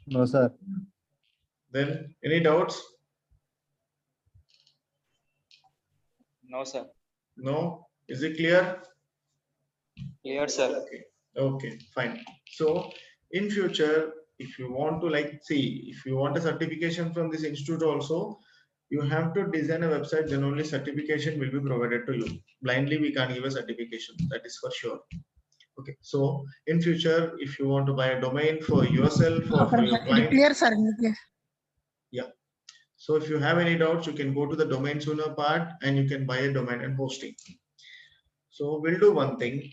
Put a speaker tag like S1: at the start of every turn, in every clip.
S1: No, sir.
S2: Then any doubts?
S3: No, sir.
S2: No? Is it clear?
S3: Clear, sir.
S2: Okay, fine. So in future, if you want to if you want a certification from this institute also, you have to design a website, then only certification will be provided to you. Blindly, we can't give a certification, that is for sure. Okay, so in future, if you want to buy a domain for yourself or for your client,
S4: clear, sir.
S2: yeah. So if you have any doubts, you can go to the domain sooner part and you can buy a domain and hosting. So we'll do one thing.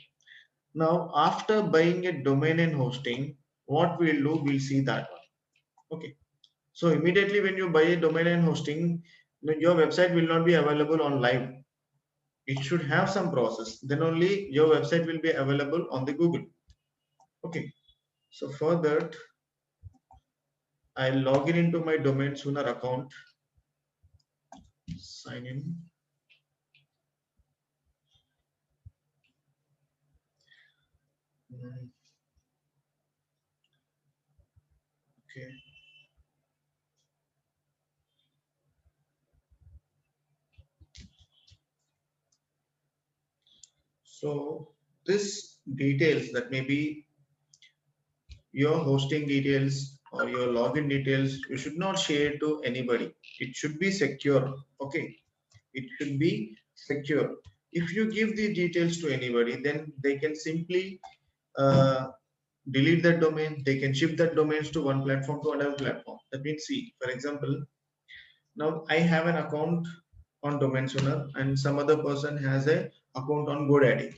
S2: Now, after buying a domain and hosting, what we'll do, we'll see that one. Okay. So immediately when you buy a domain and hosting, your website will not be available on live. It should have some process. Then only your website will be available on the Google. Okay. So for that, I'll log in into my domain sooner account. Sign in. Okay. So this details, that may be your hosting details or your login details, you should not share to anybody. It should be secure. Okay. It should be secure. If you give the details to anybody, then they can simply delete that domain. They can shift that domains to one platform to another platform. That means, see, for example, now I have an account on Domain Sooner and some other person has a account on GoDaddy.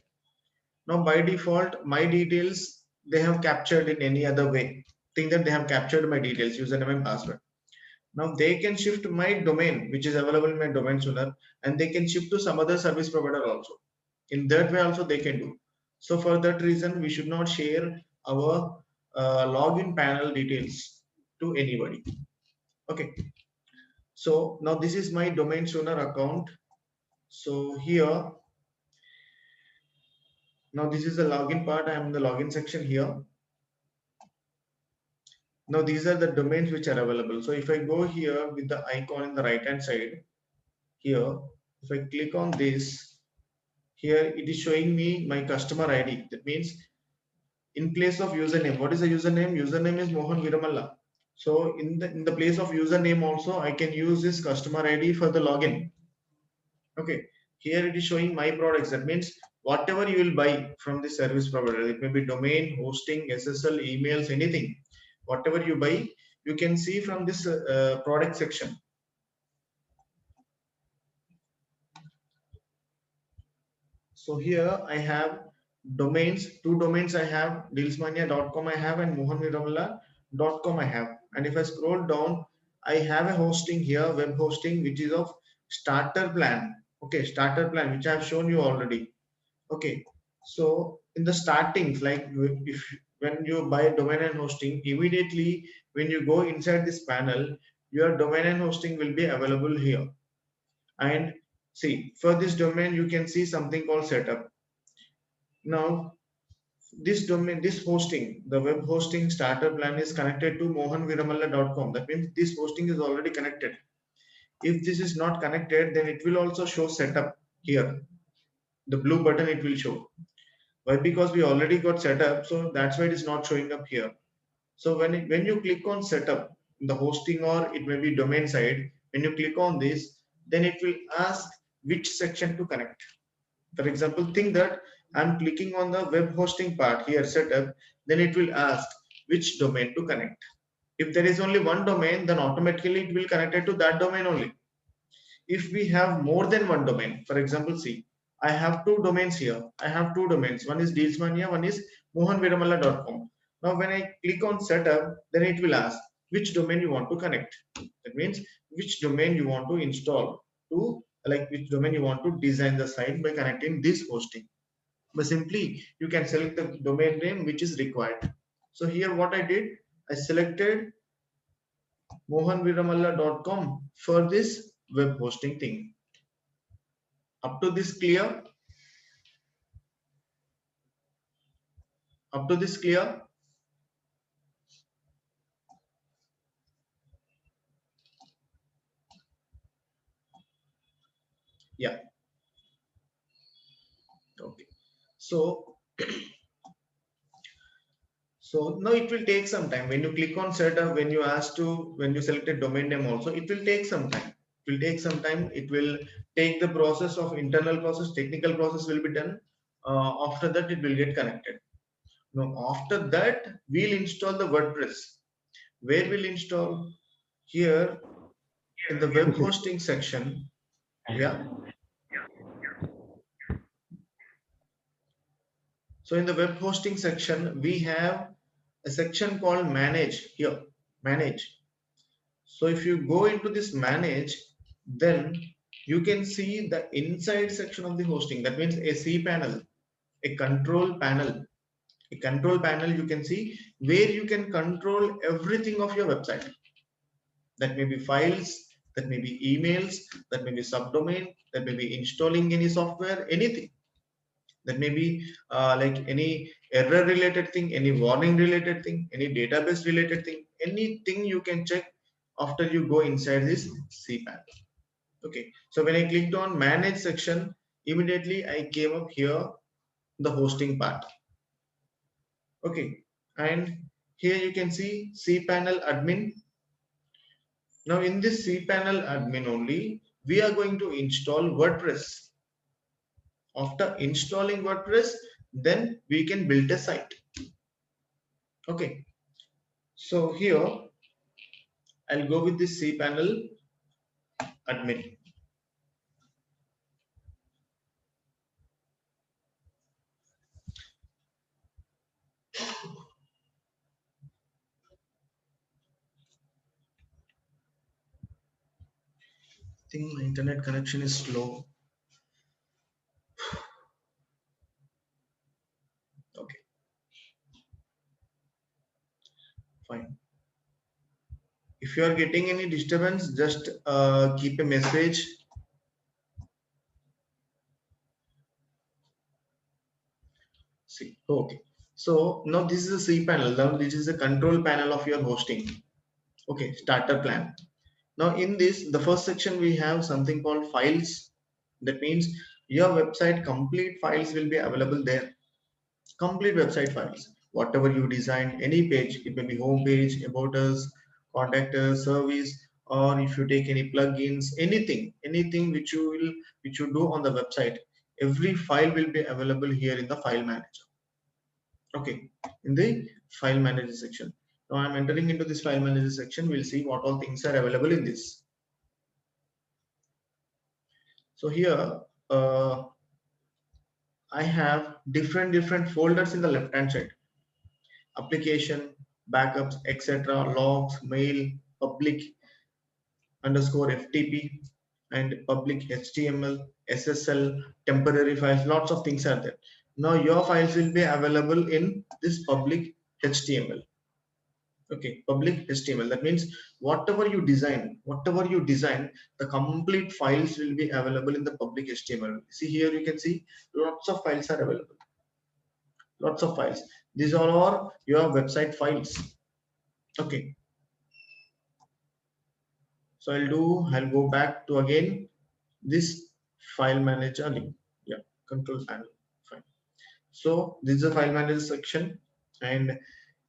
S2: Now by default, my details they have captured in any other way. Think that they have captured my details, username and password. Now they can shift my domain, which is available in my domain sooner, and they can shift to some other service provider also. In that way also they can do. So for that reason, we should not share our login panel details to anybody. Okay. So now this is my domain sooner account. So here, now this is the login part. I am in the login section here. Now these are the domains which are available. So if I go here with the icon in the right hand side here, if I click on this, here it is showing me my customer ID. That means in place of username, what is the username? Username is Mohan Viramalla. So in the place of username also, I can use this customer ID for the login. Okay, here it is showing my products. That means whatever you will buy from the service provider, it may be domain, hosting, SSL, emails, anything. Whatever you buy, you can see from this product section. So here I have domains, two domains I have, dealsmania.com I have and mohanviramalla.com I have. And if I scroll down, I have a hosting here, web hosting, which is of starter plan. Okay, starter plan, which I have shown you already. Okay, so in the startings, like if when you buy a domain and hosting, immediately when you go inside this panel, your domain and hosting will be available here. And see, for this domain, you can see something called setup. Now, this domain, this hosting, the web hosting starter plan is connected to mohanviramalla.com. That means this hosting is already connected. If this is not connected, then it will also show setup here. The blue button it will show. Why? Because we already got setup, so that's why it is not showing up here. So when you click on setup, the hosting or it may be domain side, when you click on this, then it will ask which section to connect. For example, think that I'm clicking on the web hosting part here, setup, then it will ask which domain to connect. If there is only one domain, then automatically it will connect it to that domain only. If we have more than one domain, for example, see, I have two domains here. I have two domains. One is Dealsmania, one is mohanviramalla.com. Now, when I click on setup, then it will ask which domain you want to connect. That means which domain you want to install to, like which domain you want to design the site by connecting this hosting. But simply you can select the domain name which is required. So here what I did, I selected mohanviramalla.com for this web hosting thing. Up to this clear? Up to this clear? Yeah. Okay. So so now it will take some time. When you click on setup, when you ask to, when you select a domain name also, it will take some time. It will take some time. It will take the process of internal process, technical process will be done. After that, it will get connected. Now, after that, we'll install the WordPress. Where we'll install? Here in the web hosting section. Yeah. So in the web hosting section, we have a section called manage here, manage. So if you go into this manage, then you can see the inside section of the hosting. That means a cPanel, a control panel. A control panel you can see where you can control everything of your website. That may be files, that may be emails, that may be subdomain, that may be installing any software, anything. That may be like any error related thing, any warning related thing, any database related thing, anything you can check after you go inside this cPanel. Okay, so when I clicked on manage section, immediately I came up here, the hosting part. Okay, and here you can see cPanel admin. Now in this cPanel admin only, we are going to install WordPress. After installing WordPress, then we can build a site. Okay, so here I'll go with this cPanel admin. I think my internet connection is slow. Okay, fine. If you are getting any disturbance, just keep a message. See, okay. So now this is a cPanel. Now this is a control panel of your hosting. Okay, starter plan. Now in this, the first section we have something called files. That means your website complete files will be available there. Complete website files. Whatever you design, any page, it may be home page, about us, contact us, service, or if you take any plugins, anything which you do on the website, every file will be available here in the file manager. Okay, in the file manager section. Now I'm entering into this file manager section. We'll see what all things are available in this. So here I have different folders in the left hand side. Application, backups, etc., logs, mail, public underscore FTP, and public HTML, SSL, temporary files. Lots of things are there. Now your files will be available in this public HTML. Okay, public HTML. That means whatever you design, the complete files will be available in the public HTML. See here, you can see lots of files are available. Lots of files. These all are your website files. Okay. So I'll go back to again this file manager link. Yeah, control panel. Fine. So this is a file manager section, and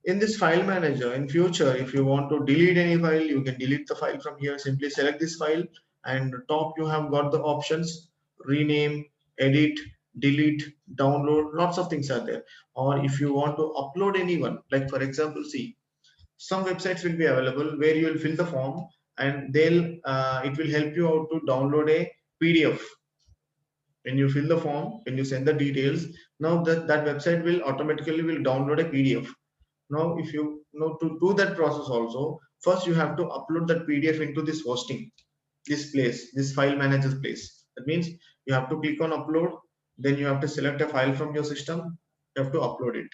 S2: in this file manager, in future, if you want to delete any file, you can delete the file from here. Simply select this file, and top you have got the options: rename, edit, delete, download. Lots of things are there. Or if you want to upload anyone, like for example, see, some websites will be available where you will fill the form, and it will help you out to download a PDF. When you fill the form, when you send the details, now that website will automatically will download a PDF. Now if you know to do that process also, first you have to upload that PDF into this hosting, this file manager's place. That means you have to click on upload, then you have to select a file from your system, you have to upload it.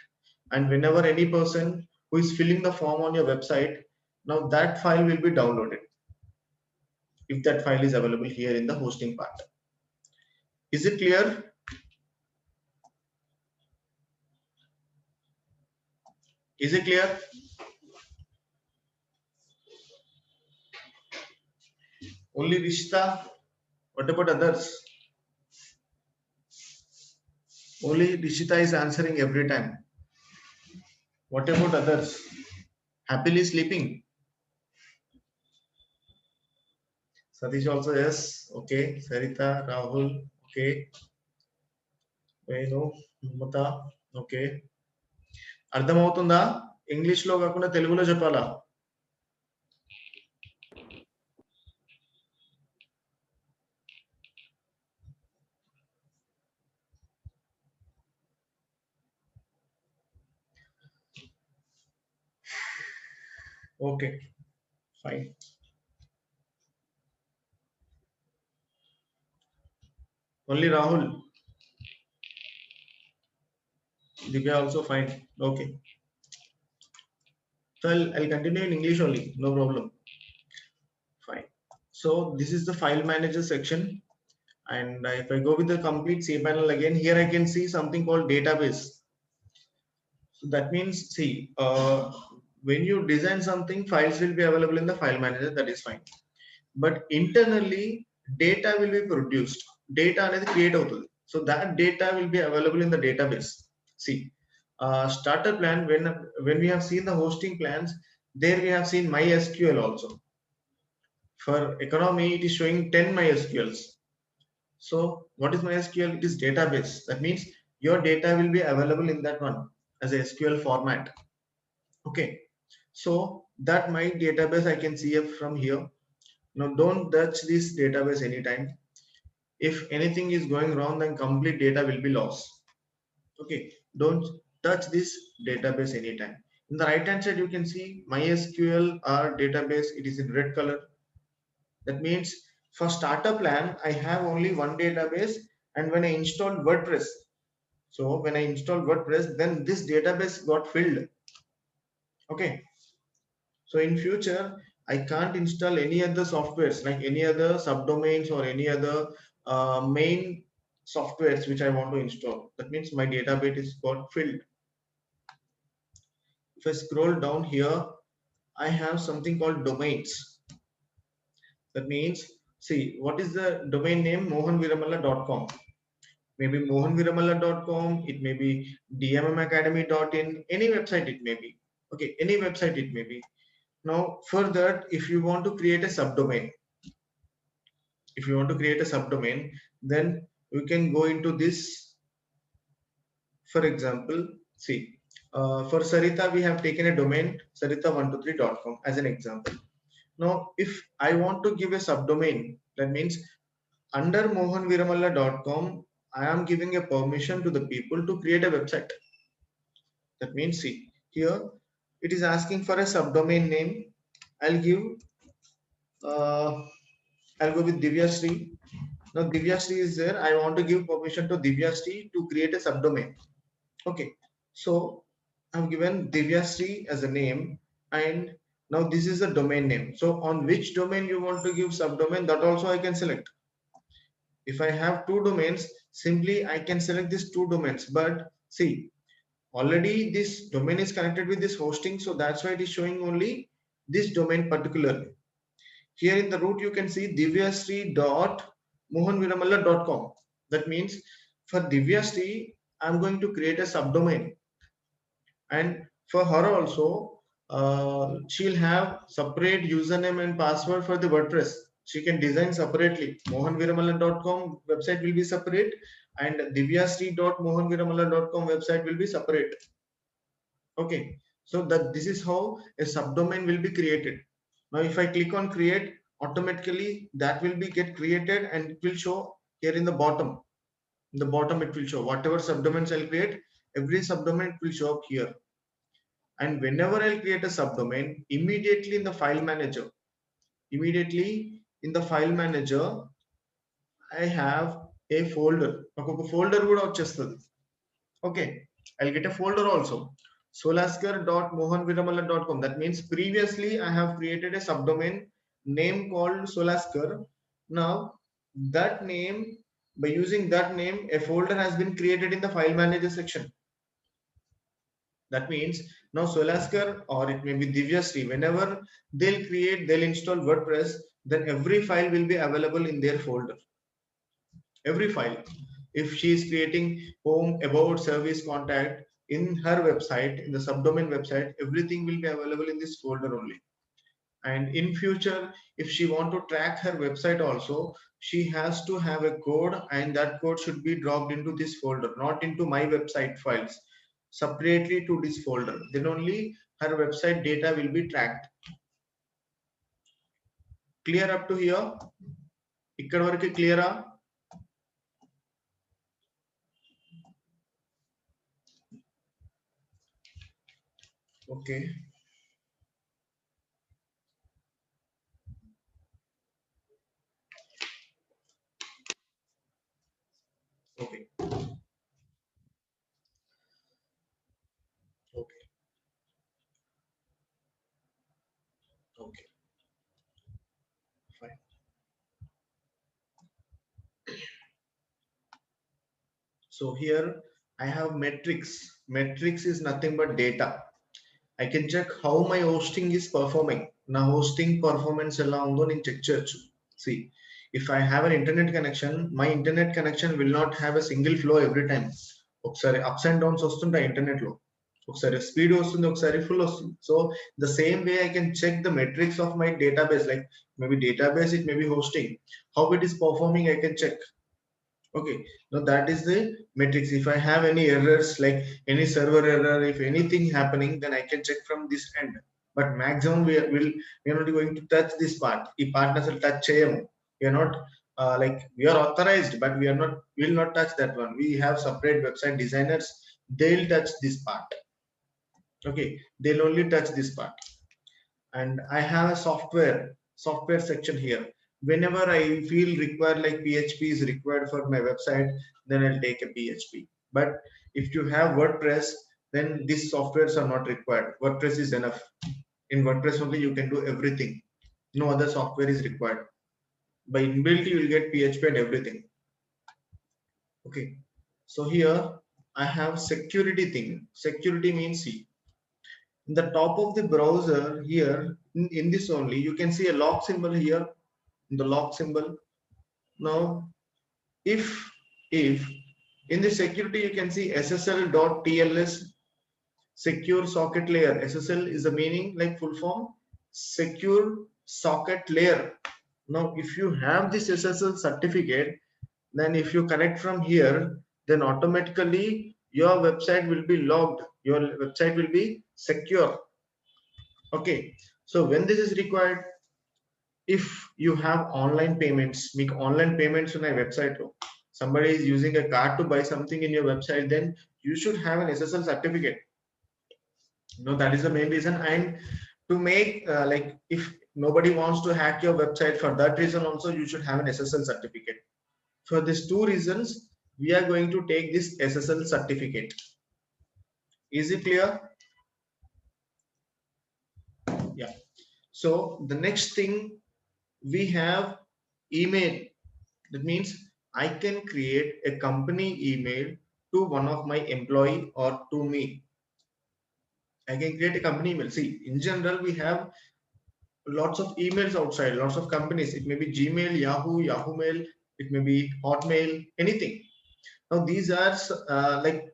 S2: And whenever any person who is filling the form on your website, now that file will be downloaded if that file is available here in the hosting part. Is it clear? Is it clear? Only Rishta? What about others? Only Rishita is answering every time. What about others? Happily sleeping. Satish also yes. Okay. Sarita, Rahul. Okay. Venu, Mumata. Okay. అర్థమవుతుందా? English లో కాకుండా తెలుగులో చెప్పాలా? Okay fine. Only Rahul. Divya also fine. Okay. So I'll continue in English only. No problem. Fine. So this is the file manager section. And if I go with the complete cPanel again, here I can see something called database. So that means, see, when you design something, files will be available in the file manager. That is fine. But internally, data will be produced. Data అనేది create అవుతుంది. So that data will be available in the database. See, starter plan, when we have seen the hosting plans, there we have seen MySQL also. For economy, it is showing 10 MySQLs. So what is MySQL? It is database. That means your data will be available in that one as a SQL format. Okay. So that my database I can see it from here. Now don't touch this database anytime. If anything is going wrong, then complete data will be lost. Okay. Don't touch this database anytime. In the right hand side, you can see MySQL or database. It is in red color. That means for starter plan, I have only one database. And when I installed WordPress, then this database got filled. Okay. So in future, I can't install any other softwares like any other subdomains or any other main softwares which I want to install. That means my database is got filled. If I scroll down here, I have something called domains. That means, see, what is the domain name? mohanviramala.com. Maybe mohanviramala.com. It may be dmmacademy.in. Any website it may be. Okay, any website it may be. Now, for that, if you want to create a subdomain, then you can go into this. For example, see, for Sarita, we have taken a domain sarita123.com as an example. Now, if I want to give a subdomain, that means under mohanviramala.com, I am giving a permission to the people to create a website. That means, see, here it is asking for a subdomain name. I'll give, I'll go with Divyasri. Now Divyasri is there. I want to give permission to Divyasri to create a subdomain. Okay. So I've given Divyasri as a name, and now this is the domain name. So on which domain you want to give subdomain, that also I can select. If I have two domains, simply I can select these two domains. But see, already this domain is connected with this hosting, so that's why it is showing only this domain particularly. Here in the root, you can see divyasri.mohanviramala.com. That means for Divyasri, I'm going to create a subdomain. And for her also, she'll have separate username and password for the WordPress. She can design separately. mohanviramala.com website will be separate, and divyasri.mohanviramala.com website will be separate. Okay. So that this is how a subdomain will be created. Now, if I click on create, automatically that will be get created and it will show here in the bottom. In the bottom, it will show whatever subdomains I'll create, every subdomain will show up here. And whenever I'll create a subdomain, immediately in the file manager, I have a folder. Folder would వచ్చేస్తుంది. Okay, I'll get a folder also. solasker.mohanviramala.com. That means previously I have created a subdomain name called Solasker. Now that name, by using that name, a folder has been created in the file manager section. That means now Solasker, or it may be Divyasri, whenever they'll install WordPress, then every file will be available in their folder. Every file. If she is creating home, about, service, contact in her website, in the subdomain website, everything will be available in this folder only. And in future, if she want to track her website also, she has to have a code, and that code should be dropped into this folder, not into my website files, separately to this folder. Then only her website data will be tracked. Clear up to here? ఇక్కడ వరకు క్లియరా? Okay. Okay. Okay. Okay. Fine. So here I have metrics. Metrics is nothing but data. I can check how my hosting is performing. నా hosting performance ఎలా ఉందో నేను check చేయొచ్చు. See, if I have an internet connection, my internet connection will not have a single flow every time. ఒకసారి ups and downs వస్తుంటాయి internet లో. ఒకసారి speed వస్తుంది, ఒకసారి ఫుల్ వస్తుంది. So the same way I can check the metrics of my database, like maybe database, it may be hosting, how it is performing I can check. Okay, now that is the metrics. If I have any errors, like any server error, if anything happening, then I can check from this end. But maximum we are not going to touch this part. Ee part asal touch cheyamo. We are not like we are authorized, but we are not, will not touch that one. We have separate website designers, they'll touch this part. Okay, they'll only touch this part. And I have a software section here. Whenever I feel required, like PHP is required for my website, then I'll take a PHP. But if you have WordPress, then these softwares are not required. WordPress is enough. In WordPress only you can do everything. No other software is required. By inbuilt you will get PHP and everything. Okay, so here I have security thing. Security means, see, in the top of the browser here, in this only, you can see a lock symbol here, in the lock symbol. Now if in the security you can see ssl.tls, secure socket layer. SSL is the meaning, like full form, secure socket layer. Now if you have this SSL certificate, then if you connect from here, then automatically your website will be logged, your website will be secure. Okay, so when this is required, if you have online payments, make online payments on a website, somebody is using a card to buy something in your website, then you should have an SSL certificate. No, that is the main reason. And to make like if nobody wants to hack your website, for that reason also you should have an SSL certificate. For these two reasons, we are going to take this SSL certificate. Is it clear? Yeah. So the next thing, we have email. That means I can create a company email to one of my employee or to me. I can create a company email. See, in general, we have lots of emails outside, lots of companies. It may be Gmail, Yahoo Mail, it may be Hotmail, anything. Now these are like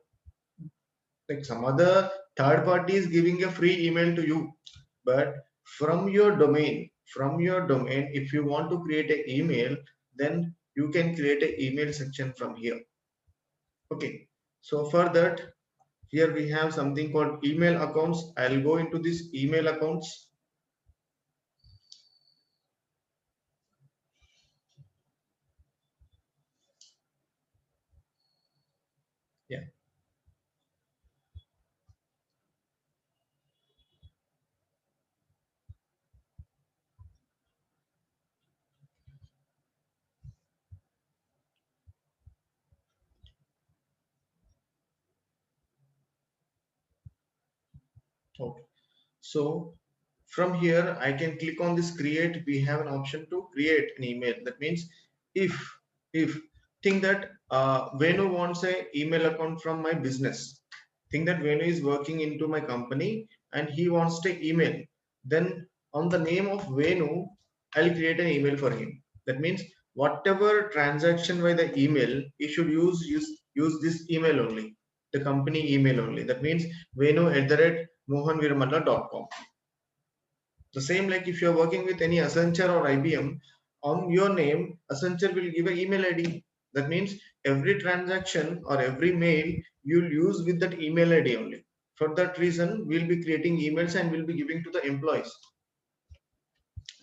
S2: some other third party is giving a free email to you. But from your domain, if you want to create an email, then you can create an email section from here. Okay, so for that, here we have something called email accounts. I'll go into this email accounts. Yeah. Okay, so from here I can click on this create. We have an option to create an email. That means if think that Venu wants a email account from my business, think that Venu is working into my company and he wants to email, then on the name of Venu I'll create an email for him. That means whatever transaction by the email, you should use this email only, the company email only. That means venu@mohanviramalla.com. The same like if you're working with any Accenture or IBM, on your name, Accenture will give an email ID. That means every transaction or every mail you'll use with that email ID only. For that reason, we'll be creating emails and we'll be giving to the employees.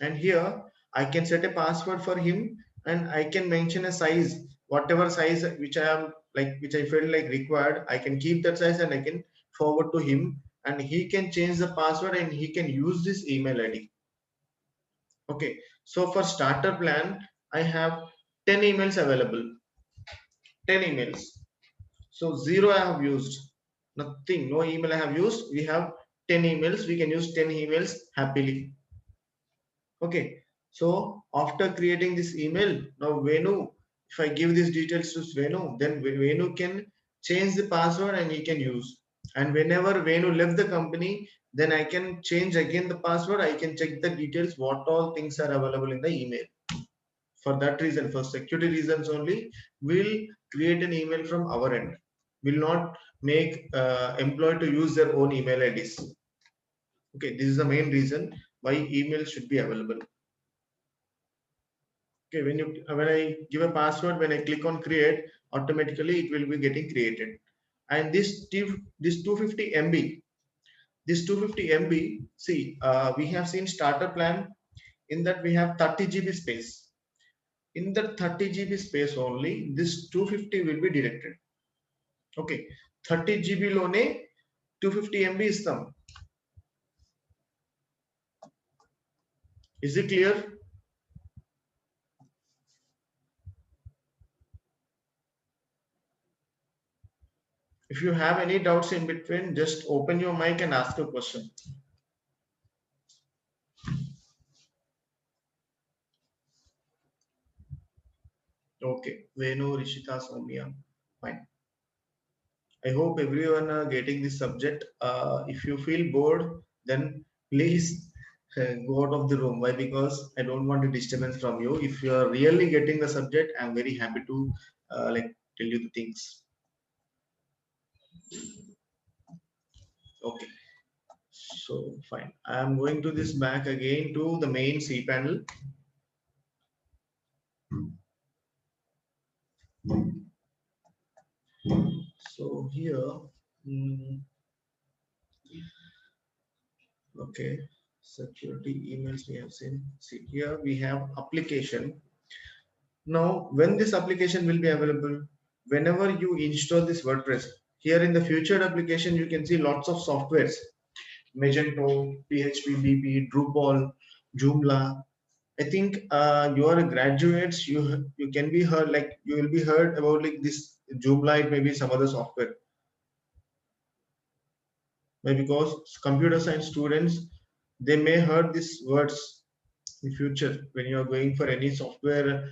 S2: And here I can set a password for him and I can mention a size, whatever size which I am like, which I feel like required. I can keep that size and I can forward to him and he can change the password and he can use this email ID. Okay, so for starter plan, I have 10 emails available. 10 emails. So zero I have used. Nothing, no email I have used. We have 10 emails. We can use 10 emails happily. Okay, so after creating this email, now Venu, if I give these details to Venu, then Venu can change the password and he can use. And whenever Venu left the company, then I can change again the password. I can check the details, what all things are available in the email. For that reason, for security reasons only, we'll create an email from our end. We'll not make employee to use their own email IDs. Okay, this is the main reason why email should be available. Okay, when I give a password, when I click on create, automatically it will be getting created. And this 250 MB, this 250 MB, see, we have seen starter plan. In that we have 30 GB space. In that 30 GB space only, this 250 will be directed. Okay, 30 GB lone 250 MB is some. Is it clear? If you have any doubts in between, just open your mic and ask a question. Okay, Venu, Rishita, Soumya, fine. I hope everyone are getting this subject. If you feel bored, then please go out of the room. Why? Because I don't want a disturbance from you. If you are really getting the subject, I'm very happy to like tell you the things. Okay, so fine. I'm going to this back again to the main cPanel. So here, okay, security emails we have seen. See here we have application. Now, when this application will be available, whenever you install this WordPress, here in the featured application, you can see lots of softwares, Magento, PHP, BP, Drupal, Joomla. I think you are a graduates, you can be heard, like you will be heard about like this Joomla, it may be some other software. Maybe because computer science students, they may heard these words in future when you are going for any software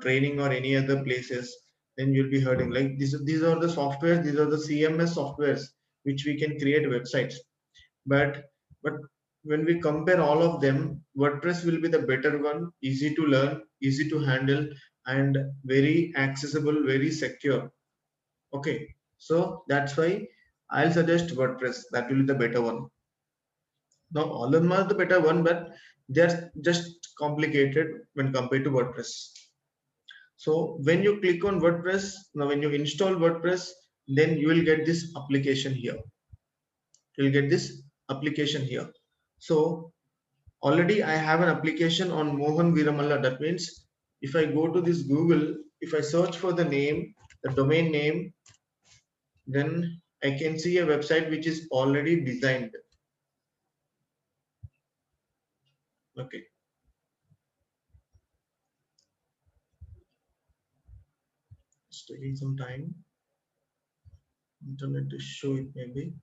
S2: training or any other places, then you'll be hearing like these are the softwares, these are the CMS softwares which we can create websites. But when we compare all of them, WordPress will be the better one, easy to learn, easy to handle, and very accessible, very secure. Okay, so that's why I'll suggest WordPress. That will be the better one. Now, all of them are the better one, but they're just complicated when compared to WordPress. So when you click on WordPress, now when you install WordPress, then you will get this application here. You'll get this application here. So already I have an application on Mohan Viramalla. That means if I go to this Google, if I search for the name, the domain name, then I can see a website which is already designed. Okay. It's taking some time. Internet to show it maybe.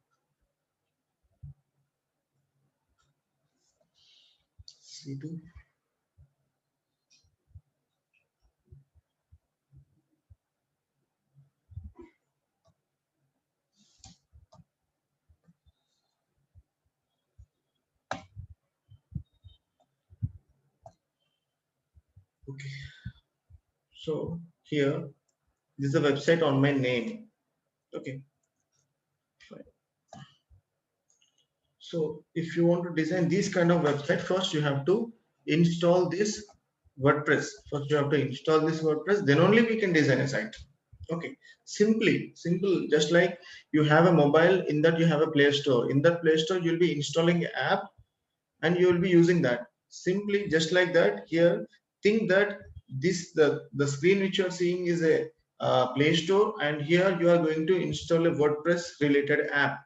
S2: C2. Okay. So here, this is a website on my name. Okay. Fine. So if you want to design this kind of website, first you have to install this WordPress. First you have to install this WordPress, then only we can design a site. Okay, simple, just like you have a mobile, in that you have a Play Store. In that Play Store, you'll be installing an app and you will be using that. Simply just like that. Here, think that the screen which you are seeing is a Play Store, and here you are going to install a WordPress related app.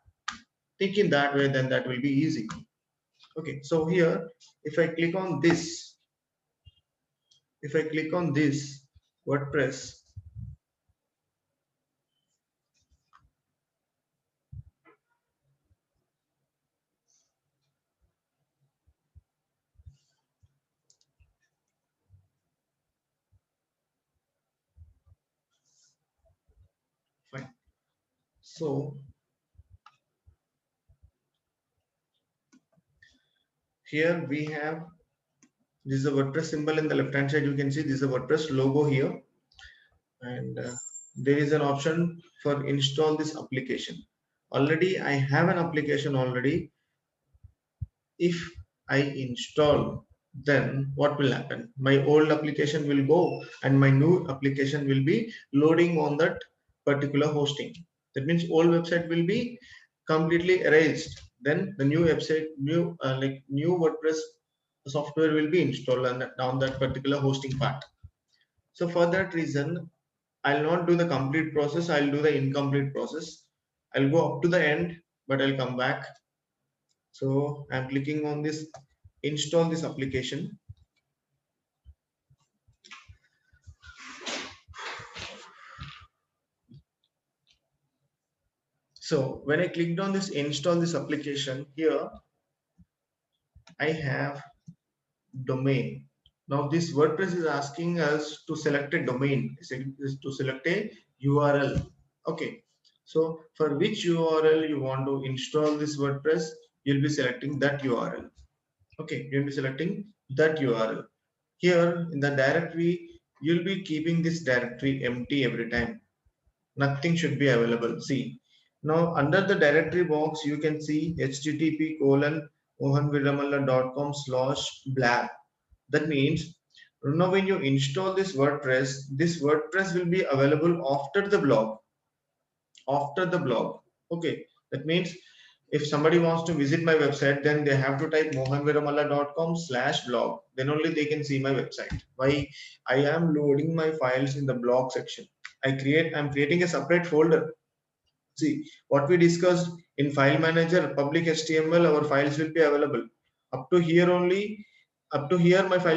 S2: Think in that way, then that will be easy. Okay, so here, if I click on this, WordPress, fine. So here we have, this is a WordPress symbol in the left hand side. You can see this is a WordPress logo here, and there is an option for install this application. Already I have an application already. If I install, then what will happen? My old application will go and my new application will be loading on that particular hosting. That means old website will be completely erased. Then the new website, new WordPress software will be installed on that particular hosting part. So for that reason, I'll not do the complete process. I'll do the incomplete process. I'll go up to the end, but I'll come back. So I'm clicking on this, install this application. So when I clicked on this, install this application, here I have domain. Now this WordPress is asking us to select a domain, to select a URL. Okay. So for which URL you want to install this WordPress, you'll be selecting that URL. Okay, you'll be selecting that URL. Here in the directory, you'll be keeping this directory empty every time. Nothing should be available. See, now under the directory box, you can see http:/mohanviramalla.com/blab. That means now when you install this WordPress will be available after the blog. Okay, that means if somebody wants to visit my website, then they have to type mohanviramalla.com/blog. Then only they can see my website. Why? I am loading my files in the blog section. I'm creating a separate folder. See, what we discussed in file manager, public HTML, our files will be available. Up to here only, up to here my file